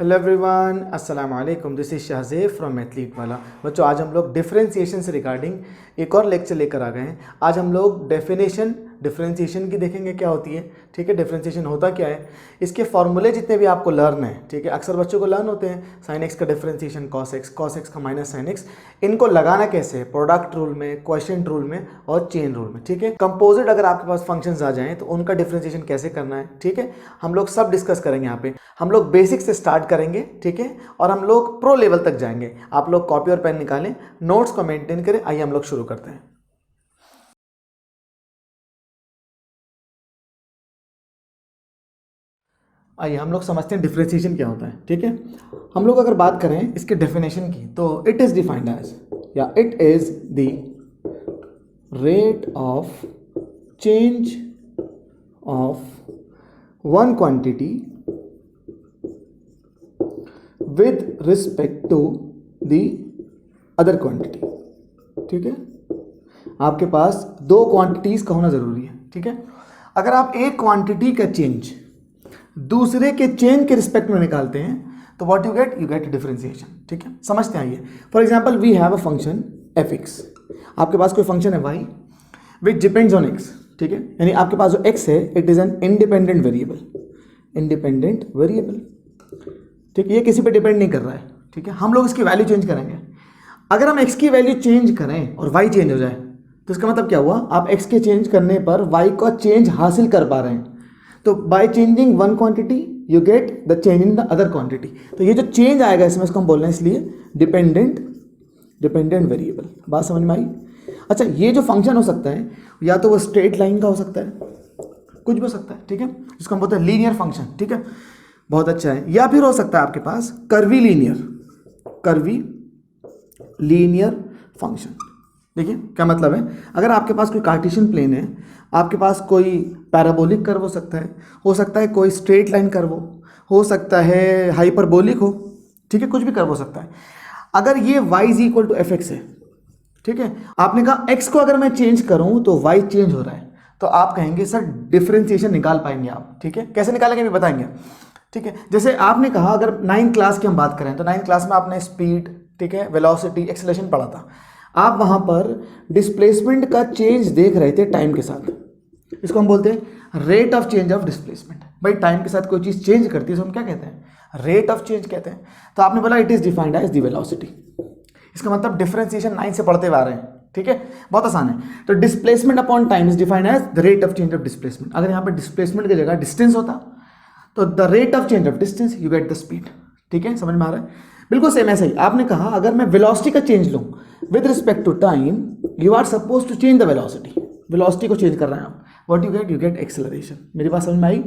Hello everyone, अस्सलाम वालेकुम। This is Shahzeb from athlete वाला। बच्चों, आज हम लोग डिफरेंशिएशन से रिगार्डिंग एक और लेक्चर लेकर आ गए हैं। आज हम लोग डिफरेंशिएशन की देखेंगे क्या होती है। ठीक है, डिफरेंशिएशन होता क्या है, इसके फॉर्मूले जितने भी आपको लर्न है। ठीक है, अक्सर बच्चों को लर्न होते हैं साइन एक्स का डिफरेंशिएशन कॉस एक्स का माइनस साइन एक्स। इनको लगाना कैसे है, प्रोडक्ट रूल में, क्वोशिएंट रूल में और चेन रूल में। ठीक है, कंपोजिट अगर आपके पास फंक्शंस आ जाएं तो उनका डिफरेंशिएशन कैसे करना है। ठीक है, हम लोग सब डिस्कस करेंगे यहाँ पे। हम लोग बेसिक से स्टार्ट करेंगे। ठीक है, और हम लोग प्रो लेवल तक जाएंगे। आप लोग कॉपी और पेन निकालें, नोट्स को मेंटेन करें। आइए हम लोग शुरू करते हैं। आइए हम लोग समझते हैं डिफरेंशिएशन क्या होता है। ठीक है, हम लोग अगर बात करें इसके डेफिनेशन की तो इट इज डिफाइंड एज, या it is the rate of change of one quantity with respect to the other quantity. ठीक है, आपके पास दो क्वांटिटीज का होना जरूरी है। ठीक है, अगर आप एक क्वांटिटी का चेंज दूसरे के चेंज के रिस्पेक्ट में निकालते हैं तो व्हाट यू गेट डिफरेंशिएशन। ठीक है, समझते हैं। आइए, for example we have a function F X. आपके पास कोई फंक्शन है y which depends on x। ठीक है, यानी आपके पास जो x है it is an independent variable. ठीक है, ये किसी पे डिपेंड नहीं कर रहा है। ठीक है, हम लोग इसकी वैल्यू चेंज करेंगे। अगर हम x की वैल्यू चेंज करें और y चेंज हो जाए तो इसका मतलब क्या हुआ, आप x के चेंज करने पर y का चेंज हासिल कर पा रहे हैं। तो by changing one quantity you get the change in the other quantity. तो ये जो चेंज आएगा इसमें, इसको हम बोल रहे हैं इसलिए डिपेंडेंट वेरिएबल। बात समझ में आई? अच्छा, ये जो फंक्शन हो सकता है या तो वो स्ट्रेट लाइन का हो सकता है, कुछ भी हो सकता है। ठीक है, जिसको हम बोलते हैं लीनियर फंक्शन। ठीक है, बहुत अच्छा है। या फिर हो सकता है आपके पास कर्वी लीनियर फंक्शन। देखिए क्या मतलब है, अगर आपके पास कोई कार्टेशियन प्लेन है, आपके पास कोई पैराबोलिक कर्व हो सकता है कोई स्ट्रेट लाइन कर्व हो सकता है हाइपरबोलिक हो। ठीक है, कुछ भी कर्व हो सकता है। अगर ये y is equal to F X है, ठीक है, आपने कहा x को अगर मैं चेंज करूं तो y चेंज हो रहा है, तो आप कहेंगे सर डिफरेंशिएशन निकाल पाएंगे आप। ठीक है, कैसे निकालेंगे भी बताएंगे। ठीक है, जैसे आपने कहा अगर 9th क्लास की हम बात करें तो 9th क्लास में आपने स्पीड, ठीक है, वेलोसिटी, एक्सेलरेशन पढ़ा था। आप वहां पर डिस्प्लेसमेंट का चेंज देख रहे थे टाइम के साथ। इसको हम बोलते हैं rate of change of displacement. भाई टाइम के साथ कोई चीज चेंज करती है तो हम क्या कहते हैं, रेट ऑफ चेंज कहते हैं। तो आपने बोला it is defined as the velocity. इसका मतलब डिफरेंशिएशन 9 से पढ़ते हुए आ रहे हैं। ठीक है, बहुत आसान है। तो displacement upon time is defined as the rate of change of displacement. अगर यहाँ पे डिस्प्लेसमेंट की जगह डिस्टेंस होता तो the rate of change of distance you get the speed. ठीक है, समझ में आ रहा है? बिल्कुल सेम ऐसा ही आपने कहा अगर मैं वेलोसिटी का चेंज लूं with respect to time, you are suppose to change the velocity को चेंज कर रहे हैं आप। What you get acceleration. मेरी बात समझ में आई?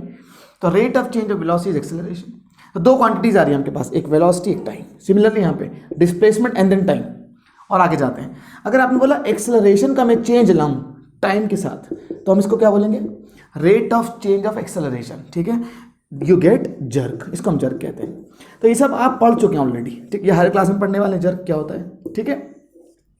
तो rate of change of velocity is acceleration. तो दो क्वांटिटीज आ रही है आपके पास, एक वेलोसिटी एक टाइम। सिमिलरली यहाँ पे डिस्प्लेसमेंट एंड देन टाइम। और आगे जाते हैं, अगर आपने बोला एक्सेलरेशन का मैं चेंज लाऊं टाइम के साथ तो हम इसको क्या बोलेंगे, rate of change of acceleration. ठीक है, यू गेट जर्क, इसको हम जर्क कहते हैं। तो ये सब आप पढ़ चुके हैं ऑलरेडी। ठीक, ये हर क्लास में पढ़ने वाले जर्क क्या होता है। ठीक है,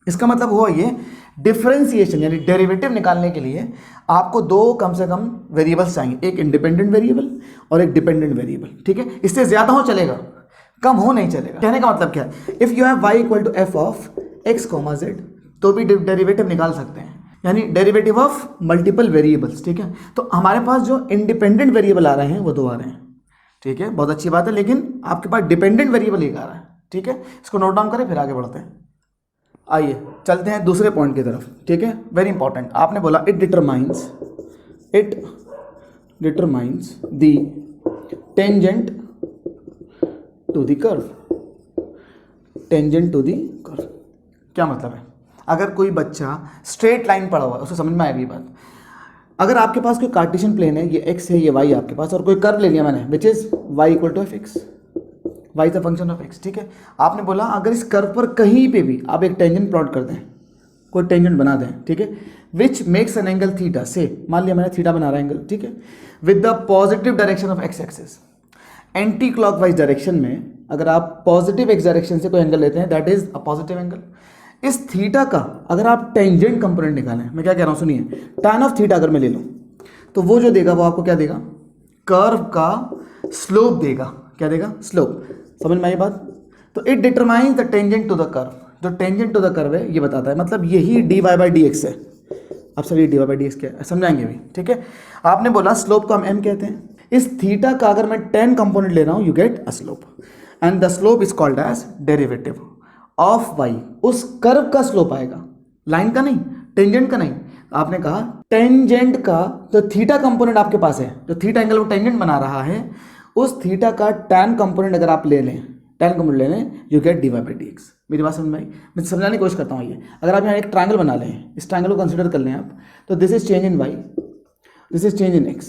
इसका मतलब हुआ ये डिफरेंशिएशन यानी डेरिवेटिव निकालने के लिए आपको दो कम से कम वेरिएबल्स चाहिए, एक इंडिपेंडेंट वेरिएबल और एक डिपेंडेंट वेरिएबल। ठीक है, इससे ज्यादा हो चलेगा, कम हो नहीं चलेगा। कहने का मतलब क्या है, if you have y equal to F of x, z तो भी डेरिवेटिव निकाल सकते हैं, यानी डेरिवेटिव ऑफ मल्टीपल वेरिएबल्स। ठीक है, तो हमारे पास जो इंडिपेंडेंट वेरिएबल आ रहे हैं वो दो आ रहे हैं। ठीक है, बहुत अच्छी बात है, लेकिन आपके पास डिपेंडेंट वेरिएबल एक आ रहा है। ठीक है, इसको नोट डाउन करें फिर आगे बढ़ते हैं। आइए चलते हैं दूसरे पॉइंट की तरफ। ठीक है, वेरी इंपॉर्टेंट। आपने बोला it determines the tangent to the curve. क्या मतलब है, अगर कोई बच्चा स्ट्रेट लाइन पढ़ा हुआ है उसे समझ में आएगी बात। अगर आपके पास कोई कार्टेशियन प्लेन है, ये x है ये y आपके पास, और कोई कर्व ले लिया मैंने which is y equal to F X, y is a function of x। ठीक है, आपने बोला अगर इस कर्व पर कहीं पे भी आप एक टेंजेंट प्लॉट कर दें, कोई टेंजेंट बना दें, ठीक है, which makes an angle theta से, मान लिया मैंने थीटा बना रहा एंगल, ठीक है, with the positive direction of x axis. Anti clockwise direction में अगर आप पॉजिटिव x डायरेक्शन से कोई एंगल लेते हैं that is a positive angle. इस थीटा का अगर आप टेंजेंट कंपोनेंट निकालें, मैं क्या कह रहा हूं सुनिए, tan ऑफ थीटा अगर मैं ले लूं तो वो जो देगा वो आपको क्या देगा, कर्व का स्लोप देगा। क्या देगा, स्लोप। समझ में आई बात। तो it determines the tangent to the curve, जो टेंजेंट टू द कर्व है ये बताता है, मतलब यही dy बाई डी एक्स है। अब सर ये dy बाई डी एक्स क्या है समझाएंगे भी, ठीक है। आपने बोला स्लोप को हम m कहते हैं, इस थीटा का अगर मैं tan कंपोनेंट ले रहा हूँ you get a slope and the slope is called as derivative of y। उस कर्व का स्लोप आएगा, लाइन का नहीं, टेंजेंट का नहीं। आपने कहा टेंजेंट का जो थीटा कंपोनेंट आपके पास है, जो थीटा एंगल वो टेंजेंट बना रहा है, उस थीटा का tan कंपोनेंट अगर आप ले लें, tan कंपोनेंट ले लें, you get dy by D x. मेरी बात समझ में आई। मैं समझाने की कोशिश करता हूँ। ये अगर आप यहाँ एक ट्रायंगल बना लें, इस ट्रायंगल को कंसिडर कर लें आप, तो this is change in y, this is change in x।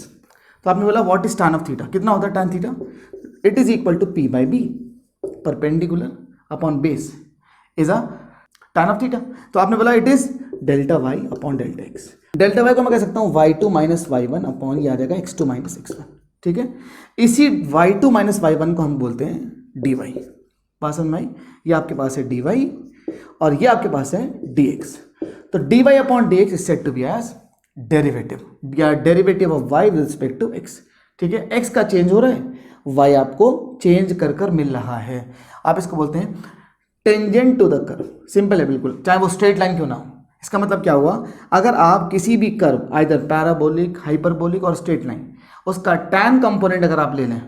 तो आपने बोला what is tan of theta, कितना होता है tan theta, it is equal to p by b perpendicular upon base is a tan of theta. तो आपने बोला it is delta y upon delta x। Delta y को मैं कह सकता हूँ y2 माइनस y1 अपॉन ये आ जाएगा x2 माइनस x1, ठीक है। इसी y2 माइनस y1 को हम बोलते हैं dy। बात समझ में आई। ये आपके पास है dy और ये आपके पास है dx। तो dy upon dx is said to be as derivative या derivative of y with respect to x, ठीक है। x का चेंज हो रहा है, y आपको चेंज कर कर मिल रहा है। आप इसको बोलते हैं tangent to the curve. Simple है बिल्कुल, चाहे वो स्ट्रेट लाइन क्यों ना हो। इसका मतलब क्या हुआ, अगर आप किसी भी कर्व आइदर पैराबोलिक, हाइपरबोलिक और स्ट्रेट लाइन, उसका tan कंपोनेंट अगर आप ले लें,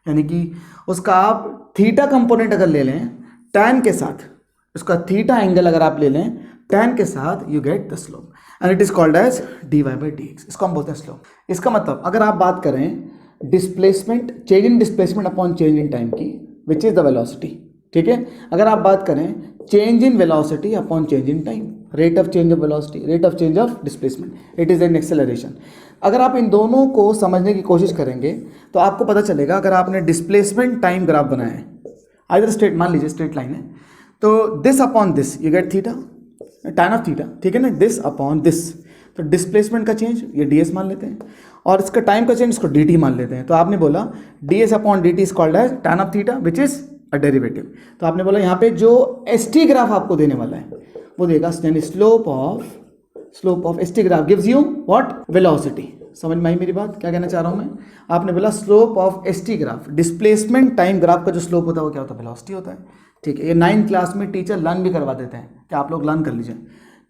यानी कि उसका आप थीटा कंपोनेंट अगर ले लें tan के साथ, उसका थीटा एंगल अगर आप ले लें tan के साथ, you get the slope and it is called as dy by D X. इसको हम बोलते हैं स्लोप। इसका मतलब अगर आप बात करें displacement, change in displacement upon change in time की, विच इज द वेलोसिटी, ठीक है। अगर आप बात करें change in velocity upon change in time, rate of change of velocity, rate of change of displacement, it is an acceleration. अगर आप इन दोनों को समझने की कोशिश करेंगे तो आपको पता चलेगा, अगर आपने डिस्प्लेसमेंट टाइम ग्राफ बनाया है, आइदर स्ट्रेट, मान लीजिए स्ट्रेट लाइन है, तो this upon this you get theta, tan of theta, ठीक है ना, दिस अपॉन दिस। तो डिस्प्लेसमेंट का चेंज ये ds मान लेते हैं और इसका टाइम का चेंज इसको dt मान लेते हैं। तो आपने बोला ds upon dt is called as tan of theta which is a derivative. तो आपने बोला यहाँ पे जो st ग्राफ आपको देने वाला है वो देगा यानी slope of st graph gives you what, velocity. समझ में आई मेरी बात, क्या कहना चाह रहा हूँ मैं। आपने बोला slope of st graph, displacement time graph का जो स्लोप होता है वो क्या होता है, वेलोसिटी होता है, ठीक है। ये 9th क्लास में टीचर लर्न भी करवा देते हैं कि आप लोग लर्न कर लीजिए,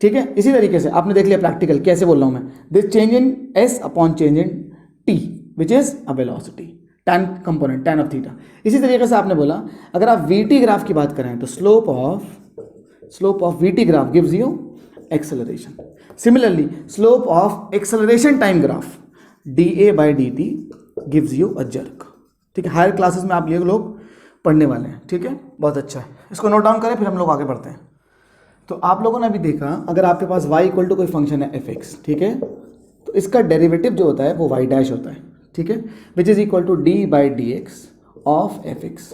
ठीक है। इसी तरीके से आपने देख लिया प्रैक्टिकल, कैसे बोल रहा हूँ मैं, this change in s upon change in t which is a velocity, tan component, tan of theta. इसी तरीके से आपने बोला अगर आप vt ग्राफ की बात करें तो slope of vt graph gives you acceleration. Similarly slope of acceleration time graph da by dt gives you a jerk, ठीक है। हायर क्लासेस में आप ये लोग पढ़ने वाले हैं, ठीक है, बहुत अच्छा है। इसको नोट डाउन करें फिर हम लोग आगे बढ़ते हैं। तो आप लोगों ने अभी देखा, अगर आपके पास y इक्वल टू कोई फंक्शन है fx, ठीक है, तो इसका डेरिवेटिव जो होता है वो y डैश होता है, ठीक है, which is equal to D by D x of fx,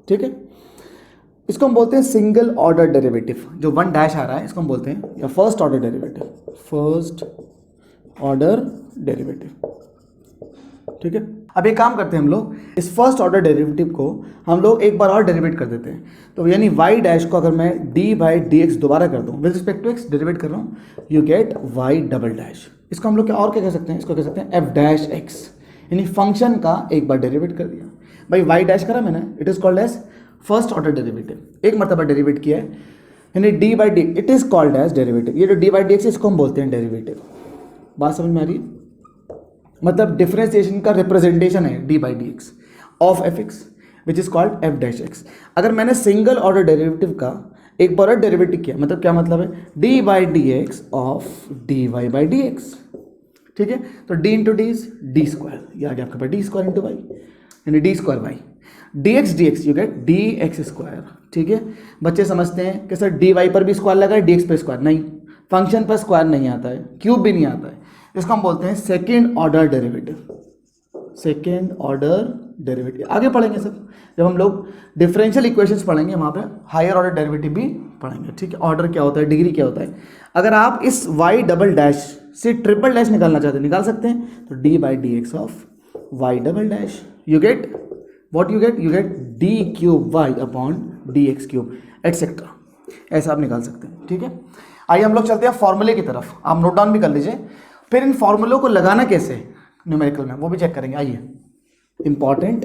ठीक है। इसको हम बोलते हैं सिंगल ऑर्डर डेरिवेटिव, जो 1 डैश आ रहा है इसको हम बोलते हैं या फर्स्ट ऑर्डर डेरिवेटिव, ठीक है। अब एक काम करते हैं हम लोग, इस फर्स्ट ऑर्डर डेरिवेटिव को हम लोग एक बार और डेरिवेट कर देते हैं। तो यानी y डैश को अगर मैं d बाई डी एक्स दोबारा कर दूं, with respect to x derivate कर रहा हूँ, you get y double dash. इसको हम लोग क्या और क्या कह सकते हैं, इसको कह सकते हैं f डैश x, यानी फंक्शन का एक बार डेरिवेट कर दिया। भाई y डैश करा मैंने, it is called as first order derivative, एक मरतबा डेरिवेट किया है, यानी d by D it is called as derivative. ये जो d बाई डी एक्स इसको हम बोलते हैं डेरिवेटिव। बात समझ में आ रही है, मतलब डिफरेंशिएशन का रिप्रेजेंटेशन है d by D x of F x which is called F dash x. अगर मैंने सिंगल ऑर्डर डेरिवेटिव का एक बार डेरिवेटिव किया, मतलब क्या मतलब है, d by D x of dy by D X, ठीक है। तो d into D is D square, ये आ गया आपके पास डी स्क्वायर इंटू वाई, यानी D square Y, D X you get D X square, ठीक है। बच्चे समझते हैं कि सर dy पर भी स्क्वायर लगा है, dx पर स्क्वायर नहीं, फंक्शन पर स्क्वायर नहीं आता है, क्यूब भी नहीं आता है। इसको हम बोलते हैं सेकेंड ऑर्डर डेरिवेटिव। आगे पढ़ेंगे सब, जब हम लोग डिफरेंशियल इक्वेशंस पढ़ेंगे वहाँ पे हायर ऑर्डर डेरिवेटिव भी पढ़ेंगे, ठीक है। ऑर्डर क्या होता है, डिग्री क्या होता है। अगर आप इस y डबल डैश से ट्रिपल डैश निकालना चाहते हैं, निकाल सकते हैं। तो d by D x of y double dash, you get what, you gate d cube y upon D x cube etcetera, ऐसा आप निकाल सकते हैं, ठीक है। आइए हम लोग चलते हैं फॉर्मूले की तरफ, आप नोट डाउन भी कर लीजिए। फिर इन फॉर्मूलों को लगाना कैसे न्यूमेरिकल में वो भी चेक करेंगे। आइए, इंपॉर्टेंट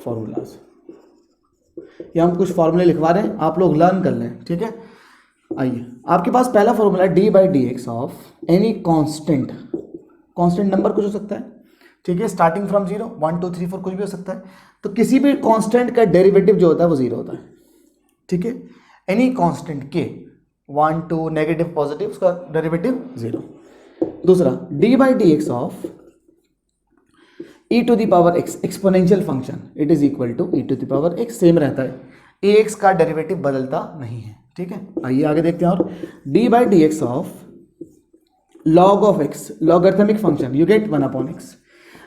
फॉर्मूलाज। ये हम कुछ फॉर्मूले लिखवा रहे हैं, आप लोग लर्न कर लें, ठीक है। आइए, आपके पास पहला फॉर्मूला है D by D x of any constant, constant number कुछ हो सकता है, ठीक है, स्टार्टिंग फ्रॉम 0, 1 2 3 4 कुछ भी हो सकता है। तो किसी भी कांस्टेंट का डेरिवेटिव जो होता है वो 0 होता है, ठीक है। एनी कांस्टेंट के 1 2 नेगेटिव पॉजिटिव, उसका डेरिवेटिव 0। दूसरा D by D x of e to the power x exponential function, it is equal to e to the power x, same रहता है, ax का डेरिवेटिव बदलता नहीं है, ठीक है। आइए आगे देखते हैं। और d by D x of log of x, logarithmic function, you get 1 upon x,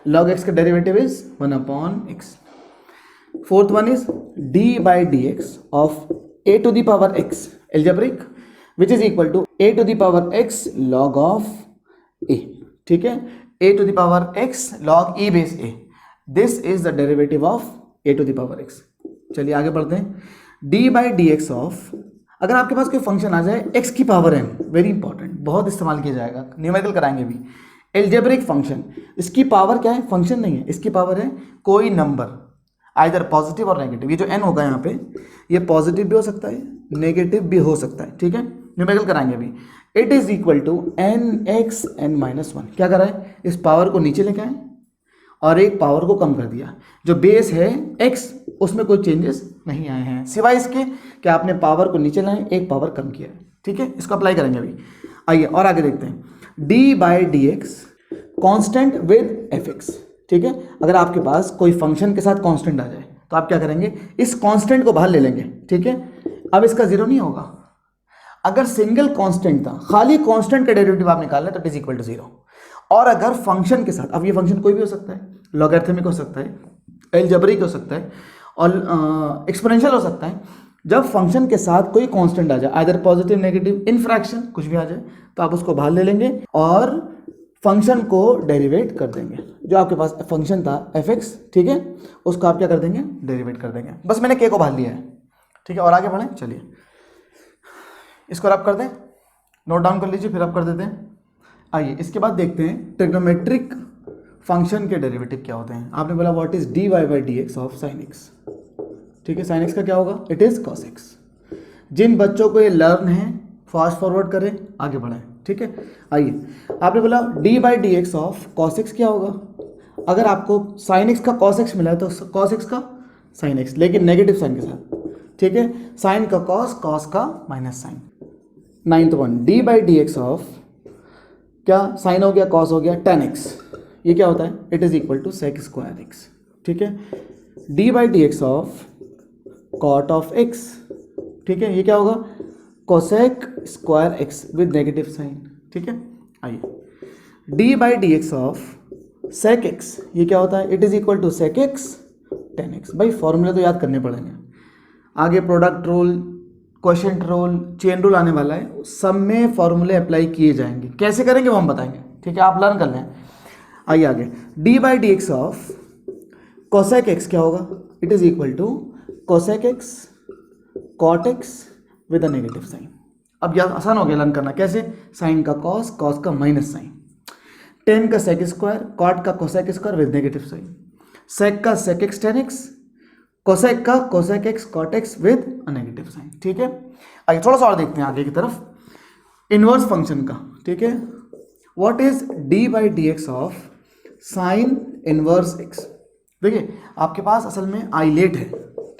log x का derivative is 1 upon x। Fourth one is d by D x of a to the power x algebraic, which is equal to a to the power x log of a, ठीक है, a to the power x log e base a, this is the derivative of a to the power x। चलिए आगे बढ़ते हैं। d by D x of, अगर आपके पास कोई फंक्शन आ जाए x की पावर n, वेरी इंपॉर्टेंट, बहुत इस्तेमाल किया जाएगा, न्यूमेरिकल कराएंगे भी, एल्जेब्रिक फंक्शन, इसकी पावर क्या है, फंक्शन नहीं है, इसकी पावर है कोई नंबर, आइदर पॉजिटिव और नेगेटिव। ये जो n होगा यहाँ पे, ये पॉजिटिव भी हो सकता है, नेगेटिव भी हो सकता है, ठीक है, न्यूमेरिकल कराएंगे अभी। It is equal to n(x(n-1), क्या करा है, इस पावर को नीचे लेके आए और एक पावर को कम कर दिया, जो बेस है x उसमें कोई चेंजेस नहीं आए हैं, सिवाय इसके कि आपने पावर को नीचे लाए, एक पावर कम किया है, ठीक है, इसको अप्लाई करेंगे अभी। आइए और आगे देखते हैं। d by D x constant with F x, ठीक है, अगर आपके पास कोई फंक्शन के साथ कांस्टेंट आ जाए तो आप क्या करेंगे, इस कांस्टेंट को बाहर ले लेंगे, ठीक है। अब इसका जीरो नहीं होगा, अगर सिंगल कांस्टेंट था, खाली कांस्टेंट का डेरिवेटिव आप निकाल लें तो इट इज इक्वल टू 0। और अगर फंक्शन के साथ, अब ये फंक्शन कोई भी हो सकता है, लॉगरिथमिक हो सकता है, एल्जेब्रिक हो सकता है और एक्सपोनेंशियल हो सकता है, जब फंक्शन के साथ कोई कांस्टेंट आ जाए, आइदर पॉजिटिव नेगेटिव इनफ्रैक्शन कुछ भी आ जाए, तो आप उसको बाहर ले लेंगे और फंक्शन को डेरिवेट कर देंगे। जो आपके पास फंक्शन था एफ एक्स, ठीक है, उसको आप क्या कर देंगे, डेरिवेट कर देंगे। बस मैंने के को बाहर लिया है, ठीक है। और आगे बढ़ें, चलिए इसको रब कर दें, नोट डाउन कर लीजिए, फिर रब कर देते हैं। आइए इसके बाद देखते हैं ट्रिग्नोमेट्रिक फंक्शन के डेरिवेटिव क्या होते हैं। आपने बोला what is D Y by D x of sine X, ठीक है, साइन एक्स का क्या होगा, इट इज कॉस एक्स। जिन बच्चों को ये लर्न है फास्ट फॉरवर्ड करें, आगे बढ़ें, ठीक है। आइए आपने बोला D by D x of cos X क्या होगा, अगर आपको साइन एक्स का कॉस एक्स मिला है तो कॉस एक्स का साइन एक्स, लेकिन नेगेटिव साइन के साथ, ठीक है, साइन का कॉस, कॉस का minus sine. Ninth one, D by D x of क्या, साइन हो गया, कॉस हो गया, टेन एक्स, ये क्या होता है, it is equal to sec square X, ठीक है। D by D x of cot of X, ठीक है, ये क्या होगा, cosec square X with negative sign, ठीक है। आइए D by D x of sec X, ये क्या होता है, it is equal to sec x tan X. भाई फॉर्मूले तो याद करने पड़ेंगे, आगे product rule, quotient rule, chain rule आने वाला है, सब में फॉर्मूले अप्लाई किए जाएंगे, कैसे करेंगे वो हम बताएंगे, ठीक है, आप लर्न कर लें। आइए आगे, D by D x of cosec X क्या होगा, it is equal to cosec x cot x with a negative sign. अब यह आसान हो गया लर्न करना, कैसे, साइन का कॉस, कॉस का माइनस साइन, टेन का सेक स्क्वायर, कॉट का cosec square with negative sign, sec का sec x tan x, cosec का cosec x cot x with a negative sign, ठीक है। आइए थोड़ा सा और देखते हैं आगे की तरफ, इनवर्स फंक्शन का, ठीक है। What is D by D x of sign inverse x. देखिए आपके पास असल में आइलेट है,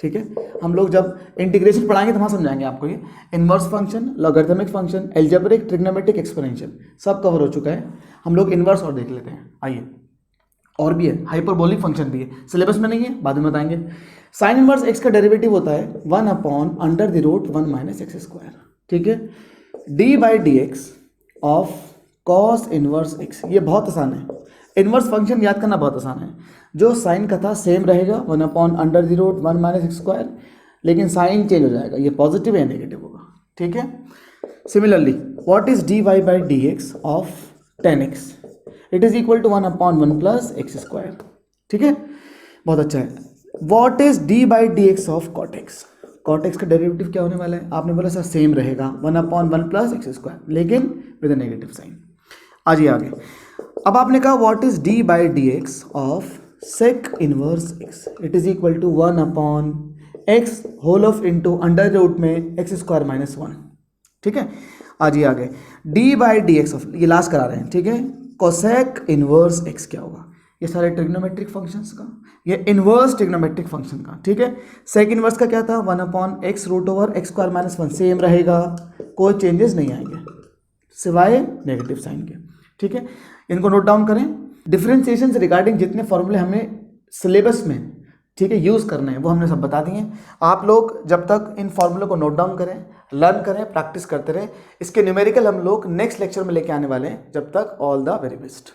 ठीक है, हम लोग जब इंटीग्रेशन पढ़ाएंगे तो वहाँ समझाएंगे आपको, ये inverse function, logarithmic function, algebraic, trigonometric, exponential सब कवर हो चुका है। हम लोग इनवर्स और देख लेते हैं। आइए और भी है, हाइपरबोलिक फंक्शन भी है, सिलेबस में नहीं है, बाद में बताएंगे। साइन इनवर्स एक्स का डेरिवेटिव होता है 1 upon under the root 1 minus X square, ठीक है। D by D x of cos inverse X, ये बहुत आसान है, इनवर्स फंक्शन याद करना बहुत आसान है। जो साइन का था सेम रहेगा 1 upon under the root 1 minus X square, लेकिन साइन चेंज हो जाएगा, ये पॉजिटिव या नेगेटिव होगा, ठीक है। Similarly what is D Y by D x of tan X, it is equal to 1 upon 1 plus x square, ठीक है, बहुत अच्छा है। What is D by D x of cot X, cot X का derivative क्या होने वाला है, आपने बोला सर सेम रहेगा 1 अपॉन 1 प्लस एक्स स्क्वायर, लेकिन विद अ नेगेटिव साइन। आइए आगे, अब आपने कहा what is D by D x of sec inverse x it is equal to 1/x whole of into under root में x²-1। ठीक है, आज ये आ गए d by D x of, ये लास्ट करा रहे हैं। ठीक है, कोसेक इनवर्स एक्स क्या होगा, ये सारे ट्रिग्नोमेट्रिक फंक्शंस का, ये इनवर्स ट्रिग्नोमेट्रिक फंक्शन का। ठीक है, सेक इनवर्स का क्या था, 1/x root over x²-1 same रहेगा, कोई चेंजेस नहीं आएंगे सिवाय नेगेटिव साइन के। ठीक है, इनको नोट डाउन करें। डिफरेंशिएशन से रिगार्डिंग जितने फॉर्मूले हमें सिलेबस में, ठीक है, यूज़ करने हैं वो हमने सब बता दिए। आप लोग जब तक इन फॉर्मूलों को नोट डाउन करें, लर्न करें, प्रैक्टिस करते रहें। इसके न्यूमेरिकल हम लोग नेक्स्ट लेक्चर में लेके आने वाले हैं। जब तक ऑल द वेरी बेस्ट।